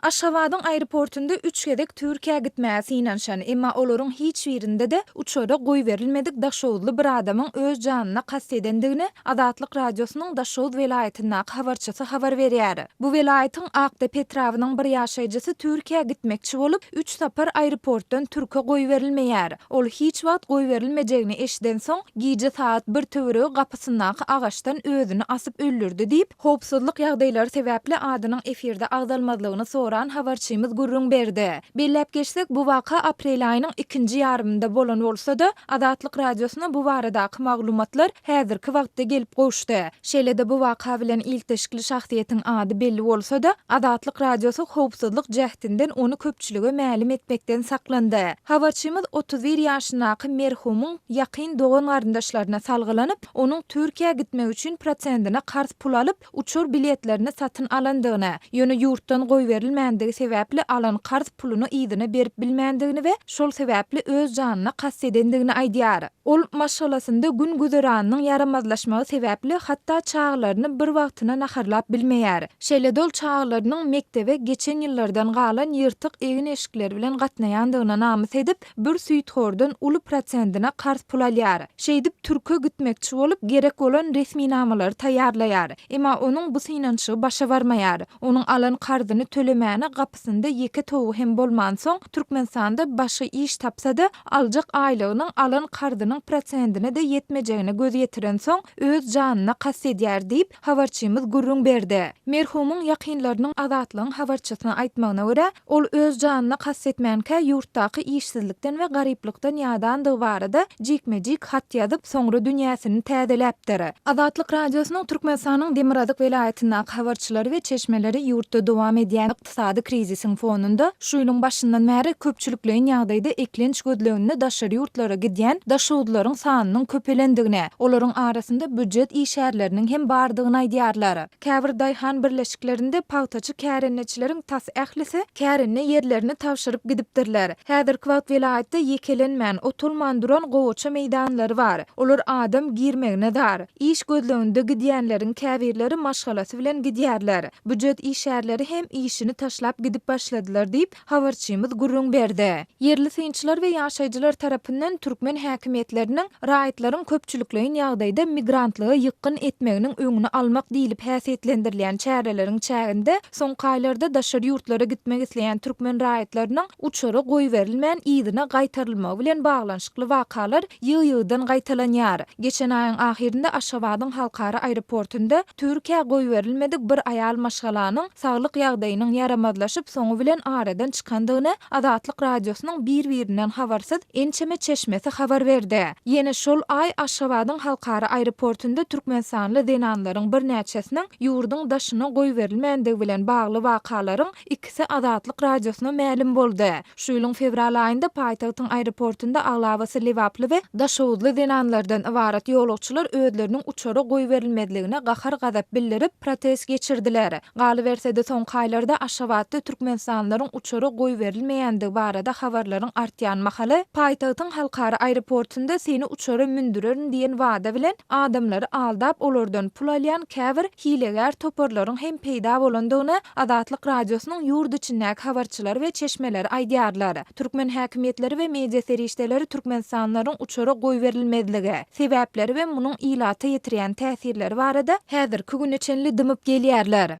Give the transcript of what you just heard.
Aşgabat'yň aeroportunda 3 gedek Türkiýe gitmäsi inanşan, emma olaryň hiç birinde de uçoda goý berilmedik daşowly bir adamyň öz janyna kast edendigini Adatlyk radiosynyň Daşowut welaýatynyň habarçysy habar berýär. Bu welaýatyň Akdep etrawynyň bir ýaşaýjysy Türkiýe gitmekçi bolup 3 sapar aeroportdan Türkiýe goý berilmeýär. Ol hiç wagt goý berilmejegini eşiden soň giýje saat 1 töweregi gapysyndaky agaçdan özüni asyp öldürdi diýip howpsuzlyk ýagdaýlary sebäpli adynyň efirde agdalmadygyny soran habarçymyz gurrun berdi. Belläp geçsek bu waka aprel aýynyň 2-nji ýarymynda bolan bolsa-da Adatlyk radiosyna bu baradaky maglumatlar häzirki wagtda gelip goşdy. Şeýle-de bu waka bilen ilteşikli şahsiýetiň ady belli bolsa-da Adatlyk radiosy howpsuzlyk jähtinden onu köpçülige mälim etmekden saklandy. Habarçymyz 31 ýaşyndaky merhumyň ýakyn dogan garyndaşlaryna salgylanyp, onuň Türkiýe gitmek üçin prosentine kars pul alyp, uçur biletlerini satyn alandygyny, ýöne ýurtdan goý berilmändige sebäpli alan kars puluny ýygyna berip bilmändigini we şol sebäpli öz janyna kast edendigini aýdýar. Ol maşgalasynda gün güzeranynyň yaramazlaşmagy sebäpli hatda çağlaryny bir wagtyna naharlap bilmeýär. Şeýle-de ol çağlarynyň mektebe geçen ýyllardan galan ýyrtyk egin eşikler bilen gatnaýandygyna namys edip, bir süýtgörden uly prosentine kars pul alýar. Şeýdip Türkiýe gitmekçi bolup gerek bolan resmi namalary taýýarlaýar. Emma onuň bu synançy başa barmaýar. Onuň alan kardyny tölemäne gapysynda ýeke towu hem bolman soň Türkmenistanda başy iş tapsa-da aljak aýlygynyň alan kardynyň prosentine de ýetmejegine göz ýetiren soň öz janyna kast edýär diýip habarçymyz gurrun berdi. Merhumyň ýakynlarynyň Adatlyň habarçysyna aýtmagyna görä, ol öz janyna kast etmänkä ýurtdaky işsizlikden we garyplykdan ýadandygy barada jikmejik hat ýazyp soňra dünýäsini täzeläpdir. Adatlyk radiosynyň Türkmenistanyň Demiradyk welaýatynyň habarçylary we çeşmeleri ýurtda dowam edýän ykdysady krizisiň fonunda şu ýylyň başyndan bäri köpçülikleň ýagdaýda eklenç gözlegini daşary ýurtlara gidýän daşowdlaryň sanynyň köpelendigine, olaryň arasynda büdjet işärleriniň hem bardygyny aýdýarlar. Käbir daýhan birleşiklerinde pagtaçy kärenneçileriň tas ählisi kärenne ýerlerini tawşyryp gidipdirler. Häzirki wagt welaýatda ýekelenmän, otulman duran gowaça meýdanlary bar. Olar adam girmegine dar. İş gözleginde gidýänleriň käbirleri maşgalasy bilen gidýärler. Büdjet işärleri hem işini taşlap gidip başladylar diýip habarçymyz gurrun berdi. Yerli synçylar we ýaşaýjylar tarapyndan türkmen häkimetleriniň raýatlaryň köpçülikleň ýagdaýda migrantlygy ýykyn etmeginiň öňüni almak diýilip häsiýetlendirilýän çäreleriň çäginde soňky aýlarda daşary ýurtlara gitmek isleýän türkmen raýatlarynyň uçury goý berilmän ýygyna gaýtarylmagy bilen baglanşykly wakalar ýygy-ýygydan gaýtalanýar. Geçen aýyň ahirinde Aşgabatyň halkara aeroportunda Türkiýe goý berilmedik bir aýal maşgalanyň saglyk ýagdaýynyň yaramazlaşyp soňu bilen aradan çykandygyny Adatlyk radiosynyň bir-birinden habarsyz Ençeme çeşmesi habar berdi. Ýene şol aý Aşgabatyň halkara aeroportunda Türkmenistanly denanlaryň bir näçesiniň ýurduň daşyna goý berilmändige bilen bagly wakalaryň ikisi Adatlyk radiosyna mälim boldy. Şu ýylyň fevral aýynda paýtagtyň aeroportunda aglabasy lewaply we daşowudly denanlardan ibarat ýolagçylar özleriniň uçary goý berilmediligine gahar gazap bildirip protest geçirdiler. Galy bersede soňky aýlarda Aşgabatda Türkmenistanlylaryň uçary goý berilmeýändigi barada habarlaryň artýan mahaly paýtagtyň halkara aeroportunda seni uçary mündürerin diýen wada bilen adamlary aldap olardan pul alýan käbir hileger toparlaryň hem peýda bolandygyny Adatlyk radiosynyň ýurt içindäki habarçylary we çeşmeleri aýdýarlar. Türkmen häkimetleri we media serişdeleri Türkmenistanlylaryň uçary goý berilmediligi sebäpleri we munyň ilaty ýetirýän täsirleri barada häzirki güne çenli dymyp gelýärler.